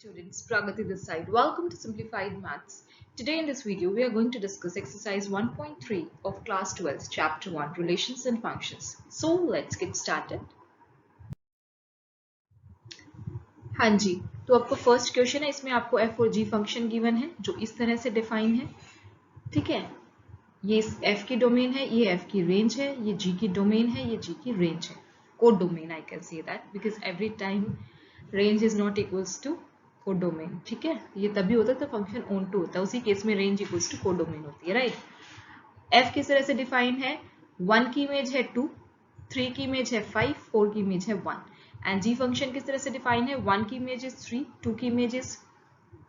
students, Pragati this side. Welcome to Simplified Maths. Today in this video, we are going to discuss exercise 1.3 of class 12, chapter 1, relations and functions. So let's get started. हाँ जी, तो आपको first question है, इसमें आपको f और g function given है जो इस तरह से डिफाइन है. ठीक है, ये f की डोमेन है, ये f की रेंज है, ये g की डोमेन है, ये g की रेंज है. Codomain I can say that because every time range is not equals to codomain. ठीक है, ये तभी होता है तो फंक्शन ओन टू होता है, उसी केस में range equals to codomain होती है. राइट, f किस तरह से डिफाइन है, 1 की इमेज है 2, 3 की इमेज है 5, 4 की इमेज है 1. एंड g फंक्शन किस तरह से डिफाइन है, 1 की इमेज इज 3, 2 की इमेज इज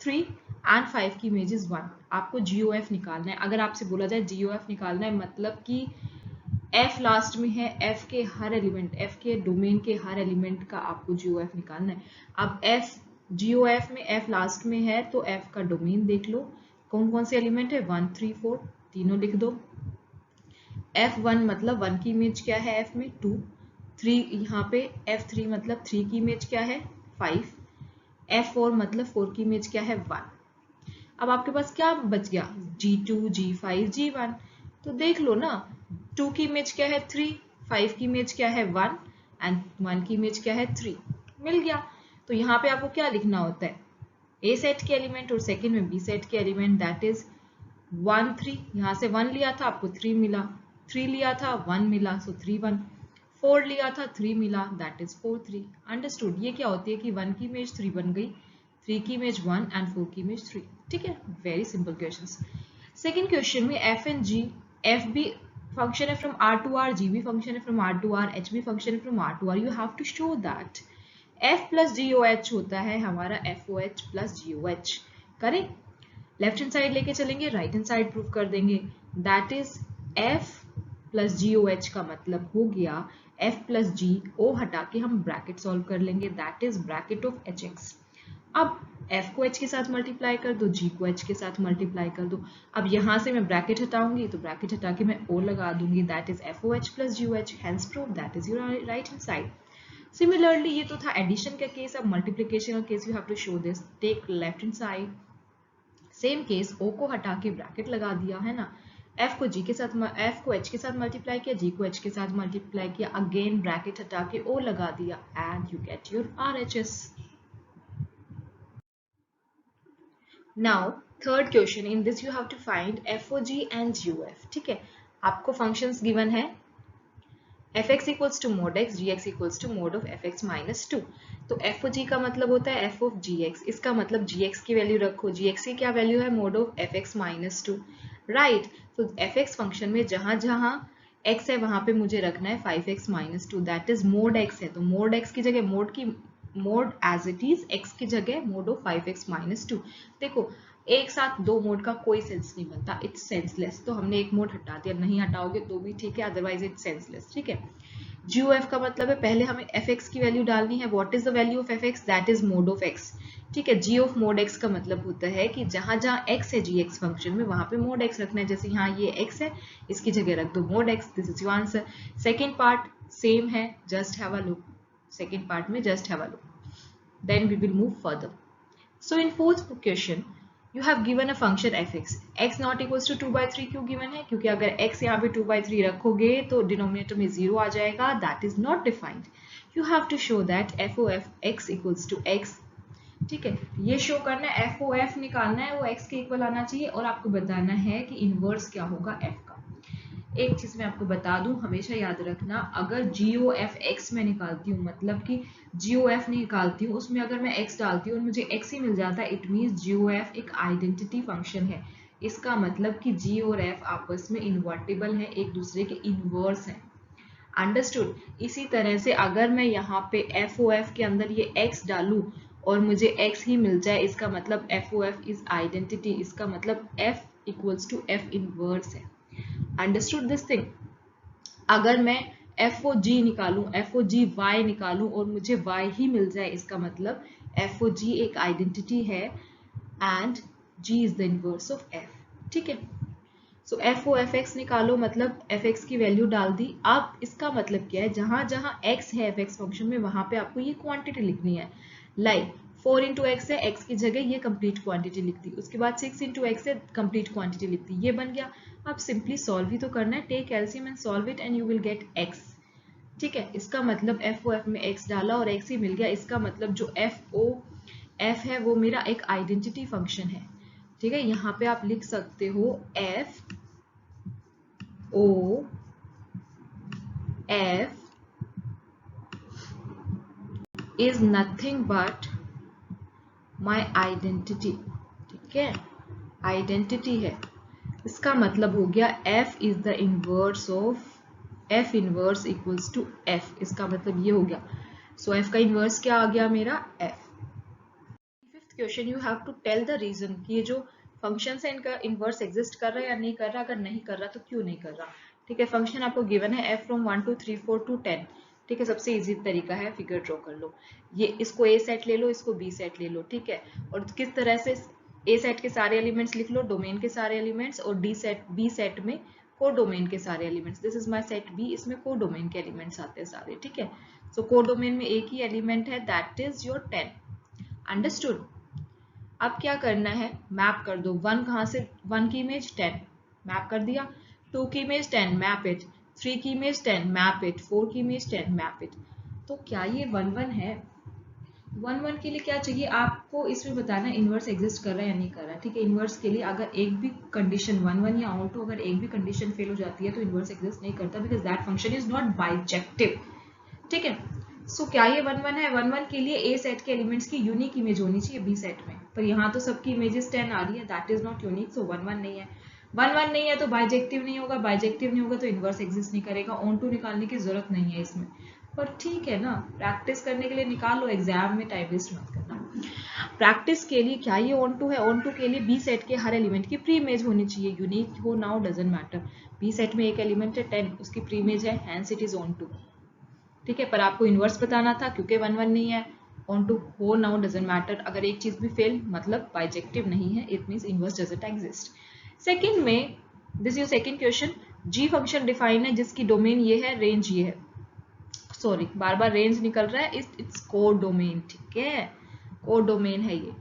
3 एंड 5 की इमेज इज 1. आपको GOF निकालना है. अगर आपसे बोला जाए GOF निकालना है मतलब कि f लास्ट में है, f के हर एलिमेंट, f के डोमेन के हर एलिमेंट का आपको GOF निकालना है. अब f GOF में f लास्ट में है तो f का डोमेन देख लो, कौन कौन से एलिमेंट है, 1 3 4 तीनों लिख दो. f1 मतलब 1 की इमेज क्या है f में 2, 3 यहाँ पे f3 मतलब 3 की इमेज क्या है 5, f4 मतलब 4 की इमेज क्या है 1. अब आपके पास क्या बच गया, G2 G5 G1. तो देख लो ना, 2 की इमेज क्या है 3, 5 की इमेज क्या है 1 एंड 1 की इमेज क्या है 3. मिल गया. तो यहाँ पे आपको क्या लिखना होता है, A सेट के एलिमेंट और सेकंड में B सेट के एलिमेंट, दैट इज 1 3. यहाँ से 1 लिया था आपको 3 मिला, 3 लिया था 1 मिला, सो 3 1. 4 लिया था 3 मिला, दैट इज 4 3. अंडरस्टूड. ये क्या होती है कि 1 की इमेज 3 बन गई, 3 की इमेज 1 एंड 4 की इमेज 3. ठीक है, very simple questions. Second question में f एंड g, f भी फंक्शन है from r to r, g भी फंक्शन है from r to r, h भी फंक्शन है from r to r. You have to show that f plus GOH होता है हमारा FOH plus GOH. Correct. Left hand side लेके चलेंगे, right hand side prove कर देंगे. That is f plus GOH का मतलब हो गया f प्लस g, o हटा के हम ब्रैकेट सॉल्व कर लेंगे, that is bracket of hx. अब f को h के साथ मल्टीप्लाई कर दो, g को h के साथ मल्टीप्लाई कर दो. अब यहाँ से मैं ब्रैकेट हटाऊंगी तो ब्रैकेट हटा के मैं o लगा दूंगी, that is FOH plus GOH, hence prove that is your right hand side. Similarly ये तो था एडिशन का केस, अब मल्टीप्लिकेशन का case. You have to show this, take left hand side, same case, o को हटा के ब्रैकेट लगा दिया है ना, f को h के साथ मल्टीप्लाई किया, g को h के साथ मल्टीप्लाई किया, अगेन ब्रैकेट हटा के o लगा दिया and you get your RHS. Now third question, in this you have to find FOG and GOF. ठीक है, आपको फंक्शंस गिवन है, fx equals to mod x, gx equals to mod of fx minus 2. तो f of g का मतलब होता है f of gx. इसका मतलब gx की वैल्यू रखो, gx की क्या वैल्यू है, mod of fx minus 2. Right, तो fx फंक्शन में जहां जहां x है वहां पे मुझे रखना है 5x minus 2, that is mod x है. तो mod x की जगह mod as it is x की जगह mod of 5x minus 2. देखो एक साथ दो मोड का कोई सेंस नहीं बनता, इट्स सेंसलेस. तो हमने एक मोड हटा दिया, नहीं हटाओगे तो भी ठीक है, अदरवाइज इट्स सेंसलेस. ठीक है, GOF का मतलब है पहले हमें fx की वैल्यू डालनी है. What is the value of fx, that is mode of x. ठीक है, g ऑफ मोड x का मतलब होता है कि जहां जहां x है gx फंक्शन में वहां पे मोड x रखना है. जैसे यहाँ ये x है, इसकी जगह रख दो mode x. This is your answer. Second part same है, just have a look. Second part में just have a look, then we will move further. So in fourth question you have given a function fx, x not equals to 2 by 3 क्यों given है, क्योंकि अगर x यहाँ पे 2 by 3 रखोगे तो denominator में 0 आ जाएगा, that is not defined. you have to show that f of x equals to x. ठीक है, ये शो करना है, f of f निकालना है, वो x के इक्वल आना चाहिए और आपको बताना है कि इनवर्स क्या होगा f का. एक चीज मैं आपको बता दूं, हमेशा याद रखना, अगर GOF x में निकालती हूँ, मतलब कि GOF निकालती हूँ, उसमें अगर मैं x डालती हूँ और मुझे x ही मिल जाता है, इट मीन्स GOF एक आइडेंटिटी फंक्शन है. इसका मतलब कि g और f आपस में इन्वर्टिबल है, एक दूसरे के इनवर्स है. अंडरस्टूड. इसी तरह से अगर मैं यहाँ पे FOF के अंदर ये x डालूं और मुझे x ही मिल जाए, इसका मतलब FOF इज आइडेंटिटी, इसका मतलब f equals to f inverse है. Understood this thing. अगर मैं FOG निकालूं, FOGY निकालूं और मुझे y ही मिल जाए, इसका मतलब FOG एक आइडेंटिटी है and g is the inverse of f. ठीक है, सो FOFX निकालो, मतलब fx की वैल्यू डाल दी. अब इसका मतलब क्या है, जहां जहां x है fx फंक्शन में वहां पे आपको ये क्वांटिटी लिखनी है. लाइक 4 इंटू एक्स है, एक्स की जगह ये कंप्लीट क्वांटिटी लिख दी, उसके बाद 6 इंटू एक्स है, कंप्लीट क्वांटिटी लिख दी, ये बन गया। अब सिंपली सॉल्व ही तो करना है, take LCM and solve it and you will get x. ठीक है, इसका मतलब एफ ओ एफ में एक्स डाला और एक्स ही मिल गया, इसका मतलब जो एफ है वो मेरा एक आइडेंटिटी फंक्शन है। ठीक है, यहाँ पे आप लिख सकते हो f O f is nothing but my identity. ठीक है, आइडेंटिटी है, इसका मतलब हो गया f is the inverse of f inverse equals to f, इसका मतलब ये हो गया। सो f का इनवर्स क्या आ गया मेरा f। Fifth question, you have to tell the reason कि ये जो फंक्शन है इनका इनवर्स एग्जिस्ट कर रहा है या नहीं कर रहा, अगर नहीं कर रहा तो क्यों नहीं कर रहा। ठीक है, फंक्शन आपको गिवन है f फ्रॉम 1 2 3 4 to 10। ठीक है, सबसे इजी तरीका है, फिगर ड्रॉ कर लो, ये इसको a सेट ले लो, इसको b सेट ले लो। ठीक है, और किस तरह से a सेट के सारे एलिमेंट्स लिख लो, डोमेन के सारे एलिमेंट्स, और b सेट में को डोमेन के सारे elements. This is my set b, इसमें को डोमेन के एलिमेंट्स आते हैं सारे। ठीक है, सो को डोमेन में एक ही एलिमेंट है, दैट इज योर 10। अंडरस्टूड। अब क्या करना है, मैप कर दो, 1 कहाँ से, 1 की इमेज 10 मैप कर दिया, 2 की इमेज 10 मैप इट, 3 की इमेज 10 मैप इट, 4 की इमेज 10 मैप इट। तो क्या ये 1 1 है? 1 1 के लिए क्या चाहिए आपको, इसमें बताना इनवर्स एग्जिस्ट कर रहा है या नहीं कर रहा है। ठीक है, इनवर्स के लिए अगर एक भी कंडीशन 1 1 या ऑटो अगर एक भी कंडीशन फेल हो जाती है तो इनवर्स एग्जिस्ट नहीं करता, because that function is not bijective. ठीक है, सो क्या ये 1 1 है? 1 1 के लिए ए सेट के एलिमेंट्स की यूनिक इमेज होनी चाहिए बी सेट में, पर यहाँ तो सबकी इमेजेस 10 आ रही है, दैट इज नॉट यूनिक, सो 1 1 नहीं है। 1 1 नहीं है तो बाइजेक्टिव नहीं होगा, बाइजेक्टिव नहीं होगा तो इनवर्स एग्जिस्ट नहीं करेगा, ऑन टू निकालने की जरूरत नहीं है इसमें, पर ठीक है ना, प्रैक्टिस करने के लिए निकाल लो, एग्जाम में टाइम वेस्ट मत करना। प्रैक्टिस के लिए क्या ये ऑन टू है? ऑन टू के लिए बी सेट के हर एलिमेंट की प्री इमेज होनी चाहिए, यूनिक हो ना हो डजंट मैटर। बी सेट में एक एलिमेंट है 10, उसकी प्री इमेज है, hence it is onto. ठीक है, पर आपको इनवर्स बताना था, क्योंकि 1 1 नहीं है, ऑन टू हो नाउ डजंट मैटर, अगर एक चीज भी फेल मतलब बाइजेक्टिव नहीं है, it means inverse doesn't exist. Second में, this your second question, g function define है जिसकी डोमेन ये है, रेंज ये है, सॉरी बार बार रेंज निकल रहा है, इट्स कोड डोमेन। ठीक है, कोड डोमेन है ये,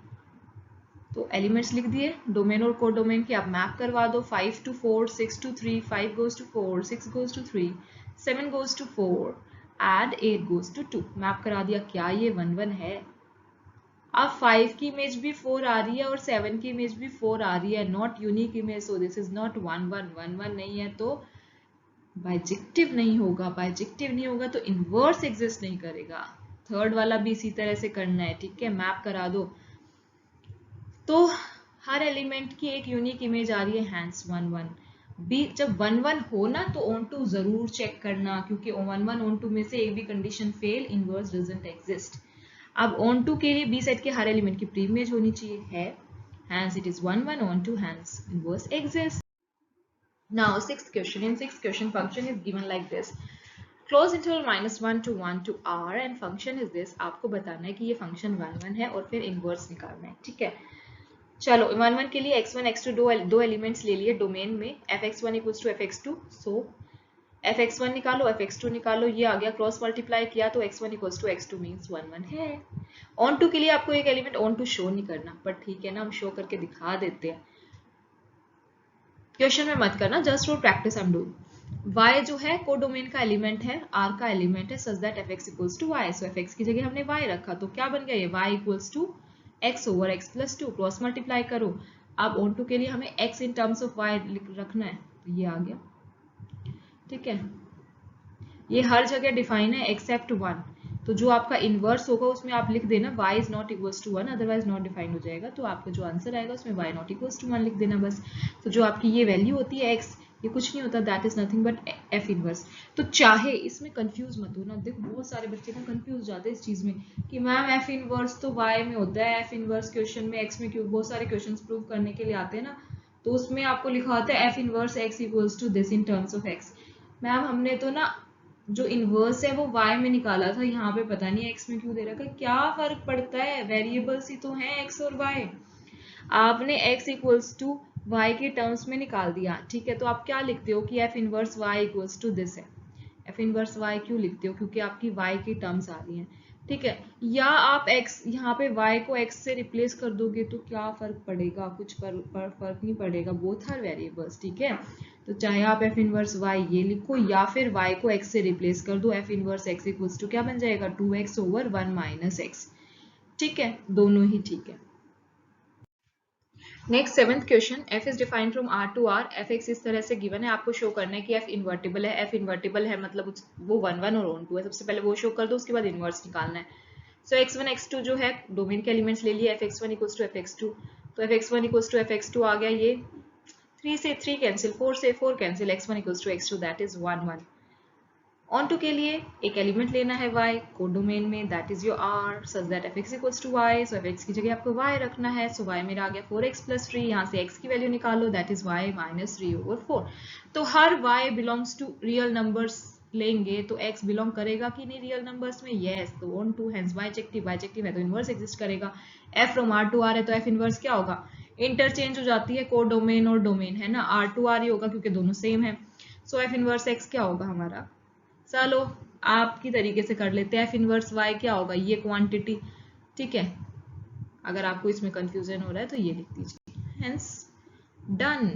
तो एलिमेंट्स लिख दिए, डोमेन और कोड डोमेन की आप मैप करवा दो, 5 to 4, 6 to 3, 5 goes to 4, 6 goes to 3, 7 goes to 4 and 8 goes to 2, map करा दिया। क्या ये 1 1 है? अब 5 की इमेज भी 4 आ रही है और 7 की इमेज भी 4 आ रही है, not unique image, so this is not 1 1 1 1 नहीं है तो बाइजेक्टिव नहीं होगा, बाइजेक्टिव नहीं होगा तो इनवर्स एग्जिस्ट नहीं करेगा। थर्ड वाला भी इसी तरह से करना है। ठीक है, मैप करा दो, तो हर एलिमेंट की एक यूनिक इमेज आ रही है, हैंस 1 1। बी जब 1 1 हो ना तो ऑन टू जरूर चेक करना, क्योंकि 1 1 ऑन टू में से एक भी condition fail, inverse doesn't exist. अब ऑन टू के लिए बी सेट के हर एलिमेंट की प्री इमेज होनी चाहिए, है, hence it is 1 1 onto, hence inverse exist. Now sixth question, in sixth question function is given like this, close interval -1 to 1 to r and function is this. आपको बताना है कि ये function 1 1 है और फिर इनवर्स निकालना है। ठीक है, चलो 1 1 के लिए x1 x2 दो एलिमेंट्स ले लिए डोमेन में, fx1 equals to fx2, so fx1 निकालो, fx2 निकालो, ये आ गया, क्रॉस मल्टीप्लाई किया तो x1 equals to x2 means 1 1 है। ऑन टू के लिए आपको एक एलिमेंट ऑन टू शो नहीं करना, पर ठीक है ना, हम शो करके दिखा देते हैं, क्वेश्चन में मत करना, just for practice I am doing. y जो है को डोमेन का एलिमेंट है, r का एलिमेंट है, such that fx equals to y, so fx की जगह हमने y रखा, तो क्या बन गया ये, y equals to x over x plus 2, cross multiply करो। अब ऑन टू के लिए हमें x in terms of y रखना है, तो ये आ गया। ठीक है, ये हर जगह डिफाइन है एक्सेप्ट 1, तो जो आपका इनवर्स होगा उसमें आप लिख देना y is not equals to 1, otherwise not defined हो जाएगा, तो आपका जो आंसर आएगा उसमें y नॉट इक्वल्स टू 1 लिख देना बस। तो जो आपकी ये वैल्यू होती है x, ये कुछ नहीं होता, that is nothing but f inverse. तो चाहे इसमें कंफ्यूज मत होना, देखो बहुत सारे बच्चे ना कंफ्यूज जाते हैं इस चीज में कि मैम f इनवर्स तो y में होता है, f इनवर्स क्वेश्चन में x में क्यों, बहुत सारे क्वेश्चन प्रूव करने के लिए आते हैं ना, तो उसमें आपको लिखा होता है f inverse x equals to this in terms of x। Ma'am हमने तो ना जो इनवर्स है वो y में निकाला था, यहाँ पे पता नहीं x में क्यों दे रखा है, क्या फर्क पड़ता है, वेरिएबल्स ही तो हैं x और y, आपने x इक्वल्स टू y के टर्म्स में निकाल दिया। ठीक है, तो आप क्या लिखते हो कि f inverse y equals to this है, f इनवर्स y क्यों लिखते हो, क्योंकि आपकी y की टर्म्स आ रही हैं, ठीक है, या आप x यहाँ पे y को x से रिप्लेस कर दोगे तो क्या फर्क पड़ेगा, कुछ फर्क नहीं पड़ेगा, बोथ आर वेरिएबल्स। ठीक है, तो चाहे आप f इनवर्स y ये लिखो या फिर y को x से रिप्लेस कर दो, f inverse x equals to क्या बन जाएगा 2x ओवर 1 माइनस x। ठीक है, दोनों ही ठीक है। Next seventh question, f is defined from r to r, fx इस तरह से गिवन है, आपको शो करना है कि f इन्वर्टिबल है। f इन्वर्टिबल है मतलब वो 1 1 और ऑन 2 है, सबसे पहले वो शो कर दो, उसके बाद इनवर्स निकालना है। सो x1 x2 जो है डोमेन के एलिमेंट्स ले लिए, fx1 इक्वल्स टू fx2, तो fx1 इक्वल्स टू fx2 आ गया, ये 3 से 3 कैंसिल, 4 से 4 cancel, x1 equals to x2 that is 1 1। Onto के लिए एक एलिमेंट लेना है y को डोमेन में, that is your r such that fx equals to y, so fx की जगह आपको y रखना है, सो y मेरा आ गया 4x प्लस 3, यहाँ से x की वैल्यू निकालो, that is y minus 3 over 4। तो हर y belongs to real numbers लेंगे तो x बिलोंग करेगा कि नहीं रियल नंबर्स में, यस, तो ऑन टू हैंस बाइजेक्टिव है तो इनवर्स एग्जिस्ट करेगा। f from r to r है तो f इनवर्स क्या होगा, इंटरचेंज हो जाती है को डोमेन और डोमेन, है ना, r टू r ही होगा क्योंकि दोनों सेम है। सो f इनवर्स x क्या होगा हमारा, चलो आपकी तरीके से कर लेते हैं, एफ इनवर्स वाई क्या होगा, ये क्वांटिटी। ठीक है, अगर आपको इसमें कंफ्यूजन हो रहा है तो ये लिख दीजिए, hence done.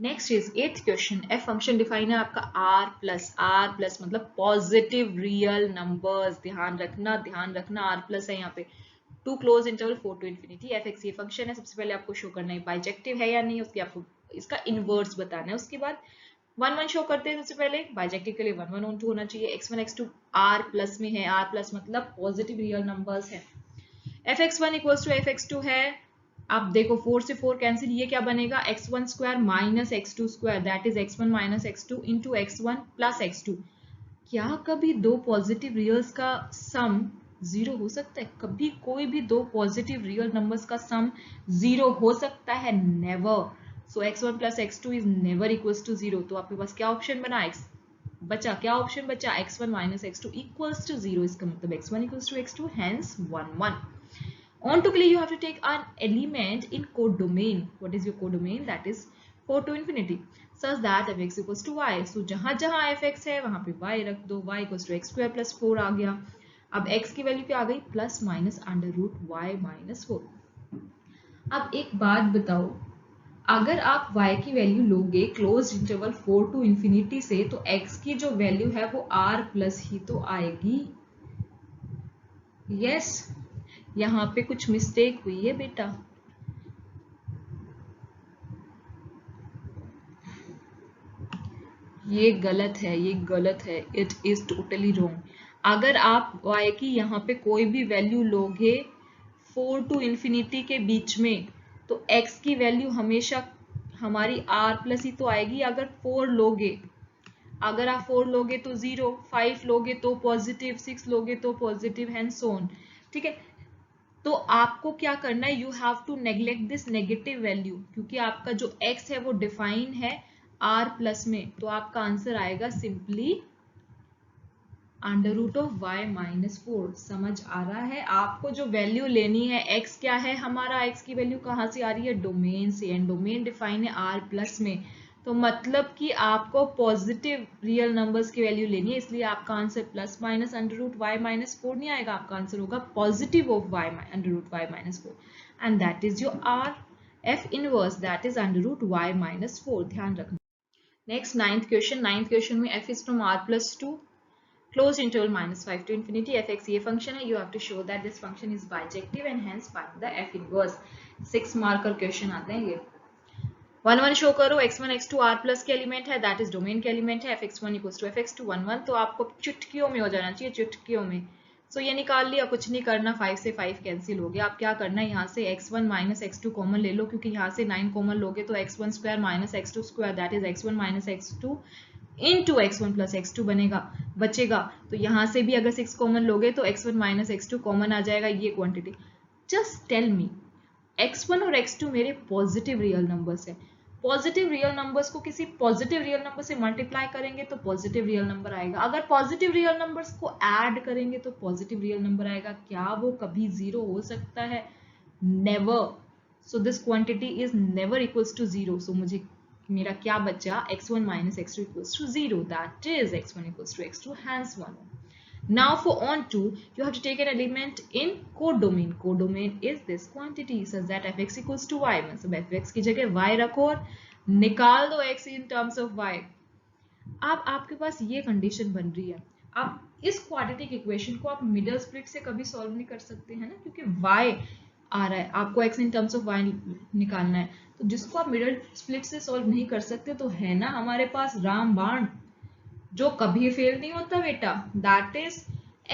Next is eighth question, f function define है आपका आर प्लस मतलब पॉजिटिव रियल नंबर्स, ध्यान रखना आर प्लस है यहाँ पे, to close interval 4 to infinity, f x ये फंक्शन है, सबसे पहले आपको शो करना है बाइजेक्टिव है या नहीं, उसकी आपको इसका इनवर्स बताना है, उसके बाद 1 1 शो करते हैं। सबसे पहले बाइजेक्टिव के लिए 1 1 ऑन 2 होना चाहिए, x1 x2 r प्लस में है, r प्लस मतलब पॉजिटिव रियल नंबर्स है, fx1 इक्वल्स टू fx2 है, आप देखो 4 से 4 कैंसिल, ये क्या बनेगा x1 square minus x2 square that is x1 minus x2 into x1 प्लस x2। क्या कभी दो पॉजिटिव रियल्स का सम जीरो हो सकता है, कभी कोई भी दो पॉजिटिव रियल नंबर्स का सम जीरो हो सकता है, नेवर। सो x1 प्लस x2 is never equals to zero, तो आपके पास क्या ऑप्शन बना, x बचा, क्या ऑप्शन बचा, x1 minus x2 equals to zero, इसका मतलब x1 equals to x2 hence 1 1। On to clear, you have to take an element in codomain. What is your codomain? That is 4 to infinity. Such that fx equals to y. So जहां जहां fx है वहां पे y रख दो, y equals to x square plus 4 आ गया। अब x की वैल्यू क्या आ गई, plus minus under root y minus 4। अब एक बात बताओ, अगर आप y की वैल्यू लोगे क्लोज इंटरवल 4 टू इंफिनिटी से, तो x की जो वैल्यू है वो r प्लस ही तो आएगी। यस, यहाँ पे कुछ मिस्टेक हुई है बेटा, ये गलत है, ये गलत है, इट इज टोटली रॉन्ग। अगर आप y की यहाँ पे कोई भी वैल्यू लोगे 4 टू इंफिनिटी के बीच में, तो x की वैल्यू हमेशा हमारी r प्लस ही तो आएगी। अगर 4 लोगे, अगर आप 4 लोगे तो 0, 5 लोगे तो पॉजिटिव, 6 लोगे तो पॉजिटिव, एंड सो ऑन। ठीक है, तो आपको क्या करना है, you have to neglect this negative value, क्योंकि आपका जो x है वो डिफाइन है r प्लस में, तो आपका आंसर आएगा simply under root of y minus 4। समझ आ रहा है, आपको जो वैल्यू लेनी है, x क्या है हमारा, x की वैल्यू कहाँ से आ रही है, डोमेन से, एंड डोमेन डिफाइन है r प्लस में, तो मतलब कि आपको पॉजिटिव रियल नंबर्स की वैल्यू लेनी है, इसलिए आपका answer plus minus under root y minus 4 नहीं आएगा, आपका आंसर होगा positive of y under root y minus 4 and that is your r f inverse, that is under root y minus 4, ध्यान रखना। नेक्स्ट नाइन्थ क्वेश्चन में f is from r plus 2 closed interval minus 5 to infinity, fx ये function है, you have to show that this function is bijective and hence find the f inverse। 6 marker question आते हैं ये। 1 1 show करो, x1 x2 r plus के element है, that is domain के element है, fx1 इक्वल्स टू fx2 1 1, तो आपको चुटकियों में हो जाना चाहिए, चुटकियों में। सो ये निकाल लिया, कुछ नहीं करना, 5 से 5 कैंसिल हो गया। आप क्या करना है, यहाँ से x1 माइनस x2 कॉमन ले लो, क्योंकि यहाँ से 9 कॉमन लोगे तो x1 square minus x2 square that is x1 minus x2 into x1 प्लस x2 बचेगा। तो यहाँ से भी अगर 6 कॉमन लोगे तो x1 माइनस x2 कॉमन आ जाएगा, ये quantity. Just tell me, x1 और x2 मेरे पॉजिटिव रियल नंबर्स है, पॉजिटिव रियल नंबर्स को किसी पॉजिटिव रियल नंबर से मल्टीप्लाई करेंगे तो पॉजिटिव रियल नंबर आएगा, अगर पॉजिटिव रियल नंबर्स को ऐड करेंगे तो पॉजिटिव रियल नंबर आएगा। क्या वो कभी जीरो हो सकता है, never. So this quantity is never equals to zero. सो मुझे मेरा क्या बचा, x1 minus x2 equals to zero, that is x1 equals to x2 hence 1। Now for on to, you have to take an element in codomain. Codomain is this quantity such that fx equals to y. मतलब fx की जगह y रखो और निकाल दो x in terms of y. अब आपके पास ये कंडीशन बन रही है, आप इस क्वाड्रेटिक इक्वेशन को आप मिडल स्प्लिट से कभी सॉल्व नहीं कर सकते हैं ना, क्योंकि y आ रहा है, आपको x in terms of y निकालना है, तो जिसको आप मिडल स्प्लिट से सॉल्व नहीं कर सकते तो है ना हमारे पास रामबाण जो कभी फेल नहीं होता बेटा, that is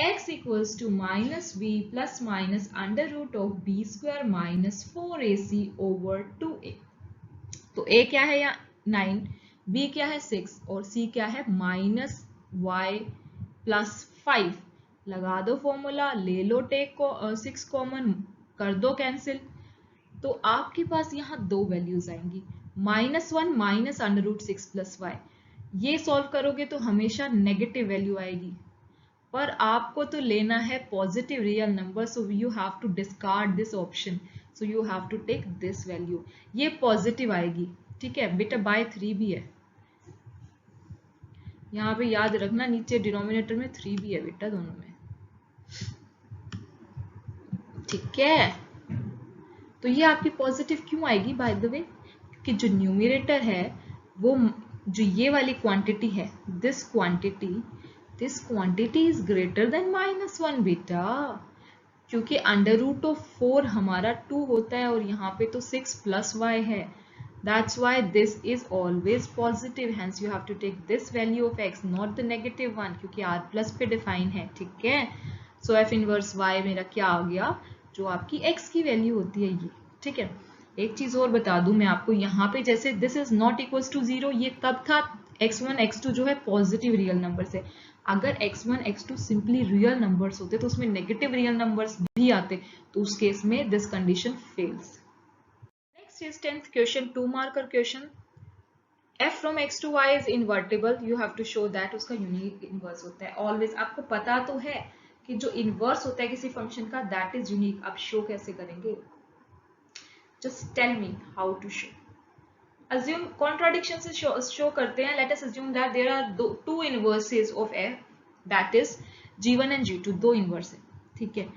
x equals to minus b plus minus under root of b square minus 4ac over 2a। तो a क्या है यहाँ 9, b क्या है 6 और c क्या है माइनस y प्लस 5। लगा दो फॉर्मूला, ले लो टेक को 6 कॉमन, कर दो कैंसिल, तो आपके पास यहाँ दो वैल्यूज आएंगी, -1 minus under root 6 plus y. ये सॉल्व करोगे तो हमेशा नेगेटिव वैल्यू आएगी, पर आपको तो लेना है positive real number, so you have to discard this option, so you have to take this value. ये पॉजिटिव आएगी, ठीक है बेटा, बाय 3 भी है, यहाँ पे याद रखना नीचे डिनोमिनेटर में 3 भी है बेटा दोनों में, ठीक है। तो ये आपकी पॉजिटिव क्यों आएगी बाय द वे, क्योंकि जो न्यूमरेटर है वो जो ये वाली क्वांटिटी है, this quantity is greater than -1 बेटा, क्योंकि अंडर रूट ऑफ 4 हमारा 2 होता है और यहाँ पे तो 6 प्लस y है, that's why this is always positive, hence you have to take this value of x, not the negative one, क्योंकि r प्लस पे डिफाइन है, ठीक है। सो f इनवर्स y मेरा क्या आ गया, जो आपकी x की वैल्यू होती है ये, ठीक है। एक चीज और बता दूं मैं आपको, यहाँ पे जैसे this is not equals to 0, ये तब था x1 x2 जो है पॉजिटिव रियल नंबर से, अगर x1 x2 simply real numbers होते तो उसमें नेगेटिव रियल नंबर्स भी आते, तो उस केस में this condition fails. Next is 10th question, 2 marker question. f from x to y is invertible, you have to show that उसका यूनिक इनवर्स होता है। ऑलवेज आपको पता तो है कि जो इनवर्स होता है किसी फंक्शन का दैट इज यूनिक, आप शो कैसे करेंगे, just tell me how to show। assume contradiction से show करते हैं, let us assume that there are two inverses of f, that is g1 and g2, दो इनवर्स है, ठीक है।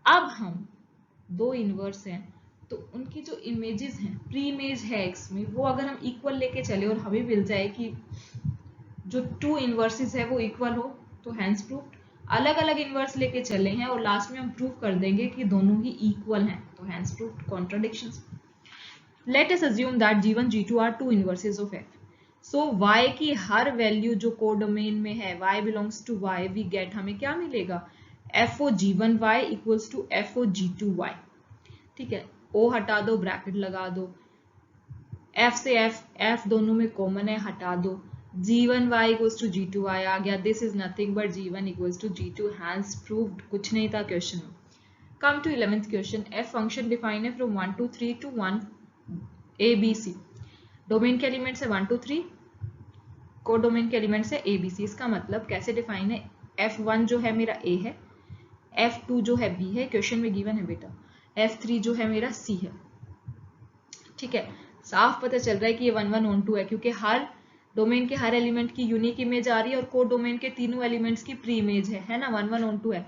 अब हम दो इनवर्स हैं तो उनकी जो इमेजेस हैं, प्री इमेज है x में, वो अगर हम इक्वल लेके चले और हमें मिल जाए कि जो टू इनवर्सेस है वो इक्वल हो, तो हैंस प्रूव्ड। अलग अलग इनवर्स लेके चले हैं और लास्ट में हम प्रूव कर देंगे कि दोनों ही इक्वल हैं, तो hence proved contradictions. Let us assume that g1 g2 are two inverses of f, so y की हर वैल्यू जो कोडोमेन में है, y belongs to y, we get, हमें क्या मिलेगा, fo g1y equals to fo g2y, ठीक है। o हटा दो, ब्रैकेट लगा दो, f से f दोनों में कॉमन है, हटा दो, g1y इक्वल्स टू g2y आ गया, this is nothing but g1 equals to g2, hence proved, कुछ नहीं था क्वेश्चन में। Come to 11th question, f function define है from 1 to 3 to 1 a b c, domain के एलिमेंट्स है 1 to 3, को डोमेन के एलिमेंट्स है a b c। इसका मतलब कैसे डिफाइन है, f1 जो है मेरा a है, f2 जो है b है, क्वेश्चन में गिवन है बेटा, f3 जो है मेरा c है, ठीक है। साफ पता चल रहा है कि ये 1 1 on 2 है, क्योंकि हर डोमेन के हर एलिमेंट की यूनिक इमेज आ रही है और को डोमेन के तीनों एलिमेंट्स की प्री इमेज है ना, 1 1 on 2 है।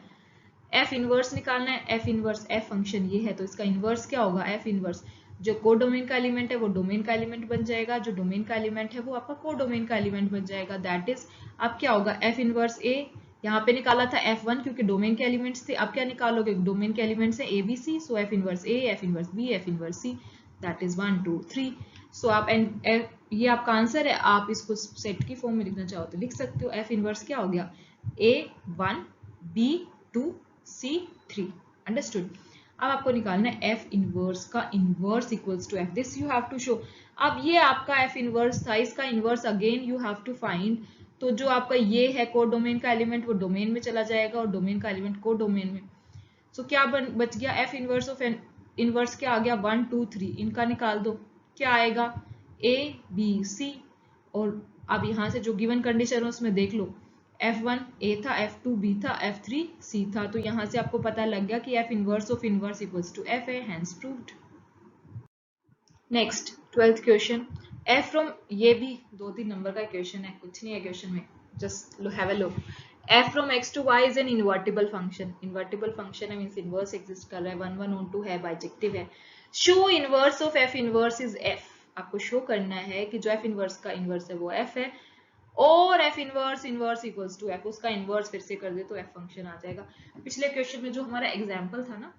f इनवर्स निकालना है, f इनवर्स f फंक्शन ये है, तो इसका इनवर्स क्या होगा, f इनवर्स, जो को डोमेन का एलिमेंट है वो डोमेन का एलिमेंट बन जाएगा, जो डोमेन का एलिमेंट है वो आपका को डोमेन का एलिमेंट बन जाएगा, दैट इज अब क्या होगा, f इनवर्स a, यहाँ पे निकाला था f1 क्योंकि डोमेन के एलिमेंट्स थे, अब क्या निकालोगे, डोमेन के एलिमेंट्स है a b c, so f inverse a, f inverse b, f inverse c, that is 1 2 3। सो आप ये आपका आंसर है, आप इसको सेट की फॉर्म में लिखना चाहो तो लिख सकते हो, f इनवर्स क्या हो गया, a1 b2 c3, अंडरस्टूड। अब आपको निकालना है f इनवर्स का inverse equals to f, this you have to show. अब ये आपका f इनवर्स था, इसका inverse again you have to find, तो जो आपका ये है को डोमेन का एलिमेंट वो डोमेन में चला जाएगा और डोमेन का एलिमेंट को डोमेन में, सो क्या बच गया, f इनवर्स ऑफ इनवर्स क्या आ गया, 1 2 3, इनका निकाल दो, क्या आएगा, a b c, और अब यहाँ से जो गिवन कंडीशन है उसमें देख लो, f1 a था, f2 b था, f3 c था, तो यहाँ से आपको पता लग गया कि f inverse of inverse equals to f है, hence proved. Next 12th question, f from, ये भी 2-3 नंबर का क्वेश्चन है, कुछ नहीं है क्वेश्चन में, just have a look. f from x to y is an invertible function. Invertible function है means inverse exist कर रहा है, 1 1 on 2 है, बाइजेक्टिव है. show inverse of f inverse is f. आपको शो करना है कि जो f इनवर्स का इनवर्स है वो f है, और f inverse inverse equals to f, उसका इनवर्स फिर से कर दे तो f फंक्शन आ जाएगा. पिछले क्वेश्चन में जो हमारा एग्जांपल था ना,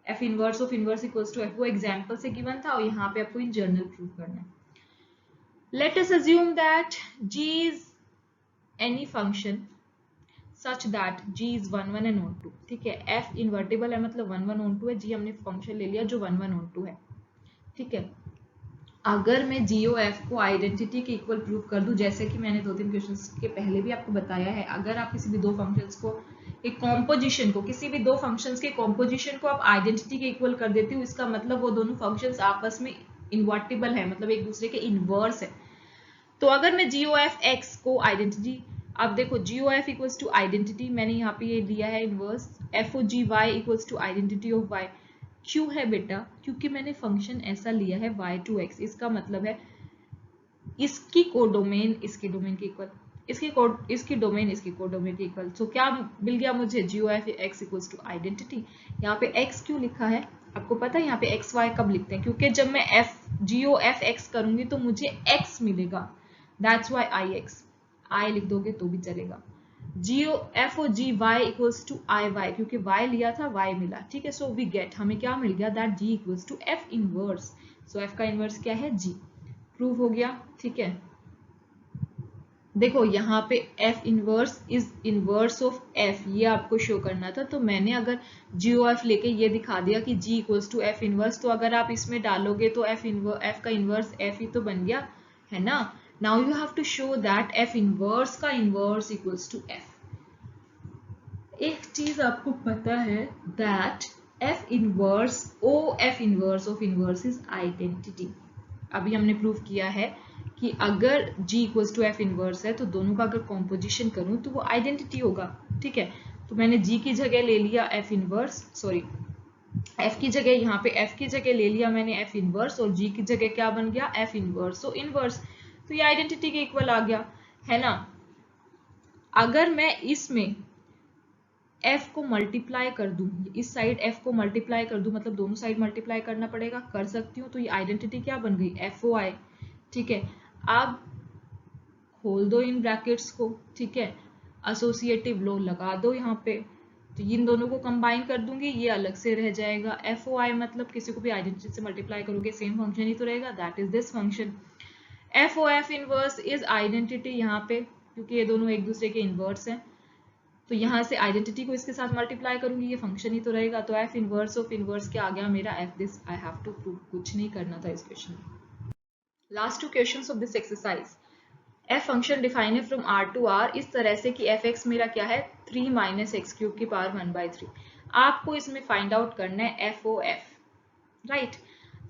f inverse of inverse equals to f, वो एग्जांपल से गिवन था, और यहाँ पे आपको इन जनरल प्रूव करना है. Late us assume that g is any function such that g is 1 1 and on 2. ठीक है, f इन्वर्टिबल है मतलब 1 1 on 2 है, g हमने फंक्शन ले लिया जो 1 1 on 2 है. ठीक है, अगर मैं g और f को आइडेंटिटी के इक्वल प्रूव कर दूं, जैसे कि मैंने 2-3 क्वेश्चंस के पहले भी आपको बताया है, अगर आप किसी भी दो फंक्शंस को एक कॉम्पोजिशन को, किसी भी दो फंक्शंस के कॉम्पोजिशन को आप आइडेंटिटी के इक्वल कर देते हो, इसका मतलब वो दोनों फंक्शंस आपस में इन्वर्टिबल है, मतलब एक दूसरे के इनवर्स है. तो अगर मैं g और f x को आइडेंटिटी, अब देखो g o f equals to identity, मैंने यहाँ पे ये दिया है inverse, f o g y equals to identity of y. क्यों है बेटा? क्योंकि मैंने फंक्शन ऐसा लिया है y टू x, इसका मतलब है इसकी कोडोमेन इसकी डोमेन के इक्वल, इसकी डोमेन इसकी कोडोमेन के इक्वल. सो क्या मिल गया मुझे? G o f x equals to identity. यहाँ पे x क्यों लिखा है आपको पता है? यहाँ पे एक्स वाई कब लिखते हैं? क्योंकि जब मैं f g o f x करूंगी तो मुझे x मिलेगा, that's y I x. I लिख दोगे तो भी चलेगा. G o f o g y equals to I y, क्योंकि y लिया था y मिला. ठीक है, सो वी गेट, हमें क्या मिल गया? That g equals to f inverse. So f का इनवर्स क्या है? g. प्रूव हो गया. ठीक है, देखो यहाँ पे f inverse is inverse of f, ये आपको शो करना था. तो मैंने अगर जी ओ एफ लेके ये दिखा दिया कि g equals to f inverse, तो अगर आप इसमें डालोगे तो f का इनवर्स f ही तो बन गया है ना. Now you have to show that f inverse का inverse equals to f. एक चीज आपको पता है that f inverse f inverse of inverse is identity. अभी हमने प्रूव किया है कि अगर g equals to f inverse है तो दोनों का अगर कॉम्पोजिशन करूं तो वो आइडेंटिटी होगा. ठीक है, तो मैंने g की जगह ले लिया f inverse, सॉरी f की जगह, यहाँ पे f की जगह ले लिया मैंने f inverse, और g की जगह क्या बन गया? f inverse. सो इनवर्स, तो ये आइडेंटिटी के इक्वल आ गया है ना. अगर मैं इसमें f को मल्टीप्लाई कर दूं, इस साइड f को मल्टीप्लाई कर दूं, मतलब दोनों साइड मल्टीप्लाई करना पड़ेगा, कर सकती हूँ. तो ये आइडेंटिटी क्या बन गई? एफ ओ आई. ठीक है, अब खोल दो इन ब्रैकेट्स को. ठीक है, एसोसिएटिव लॉ लगा दो यहाँ पे, तो इन दोनों को कंबाइन कर दूंगी, ये अलग से रह जाएगा. एफ ओ आई मतलब किसी को भी आइडेंटिटी से मल्टीप्लाई करोगे सेम फंक्शन ही तो रहेगा, that is this function. F O F inverse is identity यहाँ पे, क्योंकि ये दोनों एक दूसरे के इनवर्स हैं. तो यहाँ से आइडेंटिटी को इसके साथ मल्टीप्लाई करूंगी, ये फंक्शन ही तो रहेगा. तो एफ इनवर्स ऑफ इनवर्स क्या आ गया मेरा? F this. I have to prove, कुछ नहीं करना था इस क्वेश्चन में. Last two questions of this exercise. F function define है फ्रॉम आर टू आर इस तरह से कि एफ एक्स मेरा क्या है? 3 माइनस एक्स क्यूब की पावर 1/3. आपको इसमें फाइंड आउट करना है एफ ओ एफ. राइट,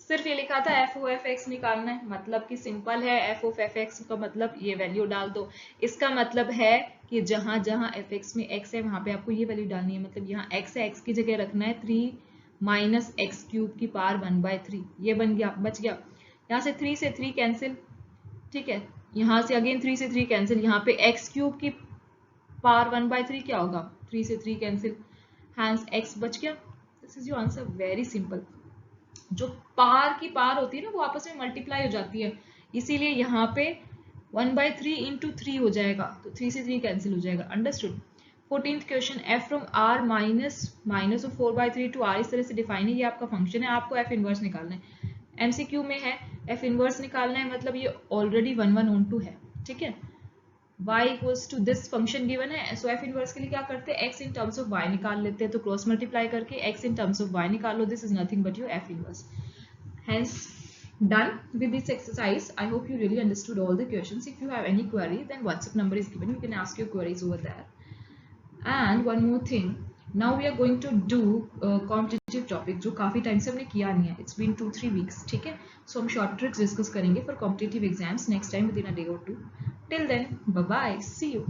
सिर्फ ये लिखा था एफ ओ एफ एक्स निकालना है, मतलब कि सिंपल है. एफ ऑफ एफ एक्स का मतलब ये वैल्यू डाल दो. इसका मतलब है कि जहां जहां एफ एक्स में एक्स है वहां पे आपको ये वैल्यू डालनी है. मतलब यहाँ एक्स है, एक्स की जगह रखना है 3 माइनस एक्स क्यूब की पावर 1/3. ये बन गया, बच गया. यहाँ से 3 से 3 कैंसिल. ठीक है, यहाँ से अगेन 3 से 3 कैंसिल. यहाँ पे एक्स क्यूब की पावर 1/3 क्या होगा? 3 से 3 कैंसिल, हैंस एक्स बच गया. This is your answer, very simple. जो पार की पार होती है ना वो आपस में मल्टीप्लाई हो जाती है, इसीलिए यहाँ पे 1/3 इंटू 3 हो जाएगा, तो 3 से 3 कैंसिल हो जाएगा. Understood. 14th question, f from r minus of 4/3 to r इस तरह से डिफाइन है. ये आपका फंक्शन है, आपको f इनवर्स निकालना है. एमसीक्यू में है f इनवर्स निकालना है, मतलब ये ऑलरेडी 1 1 on 2 है. ठीक है, y equals to this function given है. सो f इनवर्स के लिए क्या करते हैं? x in terms of y निकाल लेते हैं, तो क्रॉस मल्टीप्लाई करके x in terms of y निकाल लो. This is nothing but your f inverse. Hence done with this exercise. I hope you really understood all the questions. If you have any query, then WhatsApp number is given, you can ask your queries over there. And one more thing, now we are going to do competitive topic जो काफी time से हमने किया नहीं है. It's been 2-3 weeks. ठीक है, so हम short tricks discuss करेंगे for competitive exams next time within a day or two. Till then, bye bye, see you.